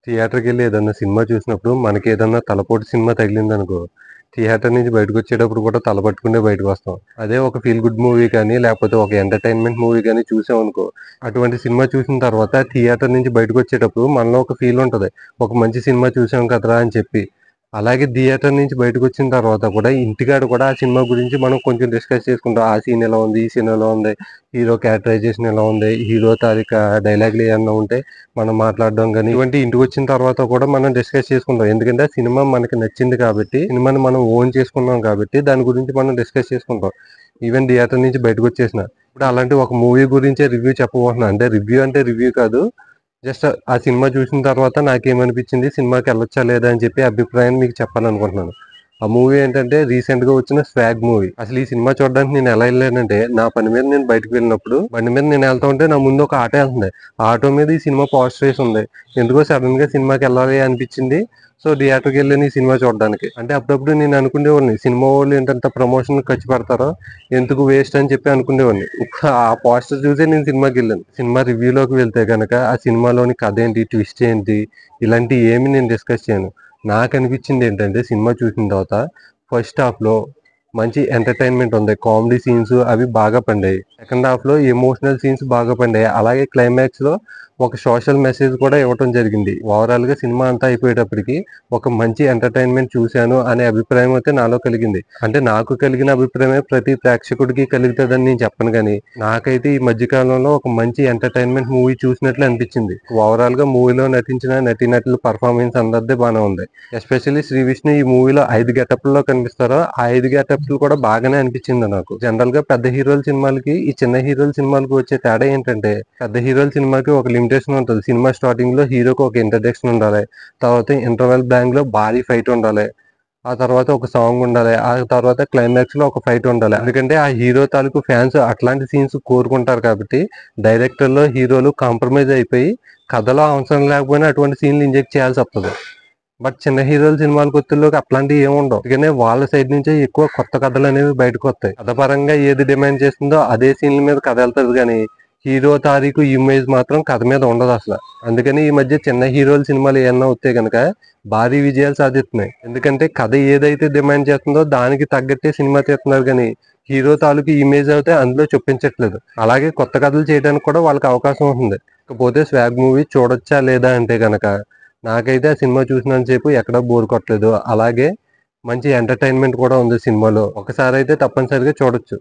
థియేటర్‌కెళ్ళి ఏదన్నా సినిమా చూసినప్పుడు మనకేదన్నా తలపోటు cinema తగిలిందనుకో, theatre నుంచి బయటకొచ్చేటప్పుడు కూడా తల పట్టుకునే బయటకొస్తాం. అదే ఒక ఫీల్ గుడ్ మూవీ కానీ, లేకపోతే ఒక ఎంటర్‌టైన్‌మెంట్ మూవీ గాని చూసామనుకో, అటువంటి సినిమా చూసిన తర్వాత థియేటర్ నుంచి బయటకొచ్చేటప్పుడు మనలో ఒక ఫీల్ ఉంటది. ఒక మంచి సినిమా చూసాం కదరా అని చెప్పి. అలాగే థియేటర్ నుంచి బయటకొచ్చిన తర్వాత కూడా ఇంటికాడ కూడా ఆ సినిమా గురించి మనం కొంచెం డిస్కస్ చేసుకుంటాం. ఆ సీన్ ఎలా ఉంది? ఈ సీన్ ఎలా ఉంది? హీరో క్యారెక్టరైజేషన్ ఎలా ఉంది? హీరో తాలూకా డైలాగులు ఏమన్నా ఉంటే మనం మాట్లాడడం గాని, ఇటువంటి ఇంటికొచ్చిన తర్వాత కూడా మనం డిస్కస్ చేసుకుంటాం. ఎందుకంటే ఆ సినిమా మనకి నచ్చింది కాబట్టి, సినిమాని మనం ఓన్ చేసుకున్నాం కాబట్టి, దాని గురించి మనం డిస్కస్ చేసుకుంటాం. ఈవెన్ థియేటర్ నుంచి బయటకొచ్చేసిన. ఇప్పుడు అలాంటి ఒక మూవీ గురించే రివ్యూ చెప్పబోతున్నా. అంటే రివ్యూ కాదు. జస్ట్ ఆ సినిమా చూసిన తర్వాత నాకేమనిపించింది, సినిమాకెళ్ళొచ్చా లేదా అని చెప్పి అభిప్రాయాన్ని మీకు చెప్పాలనుకుంటున్నాను. ఆ మూవీ ఏంటంటే రీసెంట్‌గా వచ్చిన 'స్వాగ్' మూవీ. అసలు ఈ సినిమా చూడడానికి నేను ఎలా ఎళ్ళానంటే, నా పని మీద నేను బయటికి వెళ్ళినప్పుడు, బండి మీద నేను ఎళ్తా ఉంటే నా ముందు ఒక ఆటో ఎళ్తుంది. ఆ ఆటో మీద ఈ సినిమా పోస్టర్ ఏసుంది. ఎందుకో సడెన్‌గా సినిమాకెళ్ళాలి అనిపించింది. సో, థియేటర్‌కెళ్ళాను ఈ సినిమా చూడడానికి. అంటే అప్పుడప్పుడు నేను అనుకునేవాడిని, సినిమా వోళ్ళు ఏంటంత ప్రమోషన్‌కి ఖర్చు పెడతారో, ఎందుకు వేస్ట్ అని చెప్పి అనుకునేవాడిని. ఆ పోస్టర్ చూసే నేను సినిమాకెళ్ళాను. సినిమా రివ్యూలోకి వెళ్తే గనక, ఆ సినిమాలోని కథ ఏంటి, ట్విస్ట్ ఏంటి, ఇలాంటియి ఏమి నేను డిస్కస్ చేయను. నాకనిపించింది ఏంటంటే సినిమా చూసిన తర్వాత ఫస్ట్ హాఫ్‌లో మంచి ఎంటర్‌టైన్‌మెంట్ ఉంది. కామెడీ సీన్స్ అవి బాగా పండాయి. సెకండ్ హాఫ్‌లో ఎమోషనల్ సీన్స్ బాగా పండాయి. అలాగే క్లైమాక్స్‌లో ఒక సోషల్ మెసేజ్ కూడా ఇవ్వటం జరిగింది. ఓవరాల్‌గా సినిమా అంతా అయిపోయేటప్పటికి ఒక మంచి ఎంటర్‌టైన్‌మెంట్ చూశాను అనే అభిప్రాయం అయితే నాలో కలిగింది. అంటే నాకు కలిగిన అభిప్రాయమే ప్రతి ప్రేక్షకుడికి కలుగుతదని నేను చెప్పను గానీ, నాకైతే ఈ మధ్య కాలంలో ఒక మంచి ఎంటర్‌టైన్‌మెంట్ మూవీ చూసినట్లు అనిపించింది. ఓవరాల్‌గా మూవీలో నటించిన నటీనటుల పెర్ఫార్మెన్స్ అందరిది బానే ఉంది. ఎస్పెషల్లీ 'శ్రీ విష్ణు' ఈ మూవీలో 5 గెటప్‌ల్లో కనిపిస్తారో, ఆ 5 గెటప్‌లు కూడా బాగానే అనిపించింది నాకు. జనరల్‌గా పెద్ద హీరోల సినిమాలకి, ఈ చిన్న హీరోల సినిమాలకి వచ్చే తేడా ఏంటంటే, పెద్ద హీరోల సినిమాకి ఒక లిమిటేషన్ ఉంటది. సినిమా స్టార్టింగ్‌లో హీరోకి ఒక ఇంట్రడక్షన్ ఉండాలి. తర్వాత ఇంటర్వల్ బ్లాంక్‌లో భారీ ఫైట్ ఉండాలి. ఆ తర్వాత ఒక సాంగ్ ఉండాలి. ఆ తర్వాత క్లైమాక్స్‌లో ఒక ఫైట్ ఉండాలి. ఎందుకంటే ఆ హీరో తాలూకు ఫ్యాన్స్ అట్లాంటి సీన్స్ కోరుకుంటారు కాబట్టి, డైరెక్టర్‌లు, హీరోలు కాంప్రమైజ్ అయిపోయి, కథలో అవసరం లేకపోయినా అటువంటి సీన్‌లు ఇంజెక్ట్ చేయాల్సొత్తది. బట్ చిన్న హీరోల సినిమాలకొచ్చేలోకి అట్లాంటివి ఏముండవు. అందుకనే వాళ్ళ సైడ్ నుంచే ఎక్కువ కొత్త కథలనేవి బయటకొత్తాయి. కథ పరంగా ఏది డిమాండ్ చేస్తుందో అదే సీన్‌ల మీద కథ ఎళ్తది గానీ, హీరో తారీఖు ఇమేజ్ మాత్రం కథ మీద ఉండదసల. అందుకని ఈ మధ్య చిన్న హీరోల సినిమాలు ఏమన్నా వస్తే గనక భారీ విజయాలు సాధిస్తున్నాయి. ఎందుకంటే కథ ఏదైతే డిమాండ్ చేస్తుందో దానికి తగ్గట్టే సినిమా తీస్తున్నారు గానీ, హీరో తాలూకు ఇమేజ్ అయితే అందులో చొప్పించట్లేదు. అలాగే కొత్త కథలు చేయడానికి కూడా వాళ్ళకి అవకాశం ఉంటుంది. ఇకపోతే 'స్వాగ్' మూవీ చూడొచ్చా లేదా అంటే గనక, నాకైతే ఆ సినిమా చూసినంత సేపు ఎక్కడా బోర్ కొట్టలేదు. అలాగే మంచి ఎంటర్‌టైన్‌మెంట్ కూడా ఉంది సినిమాలో. ఒకసారైతే తప్పనిసరిగా చూడొచ్చు.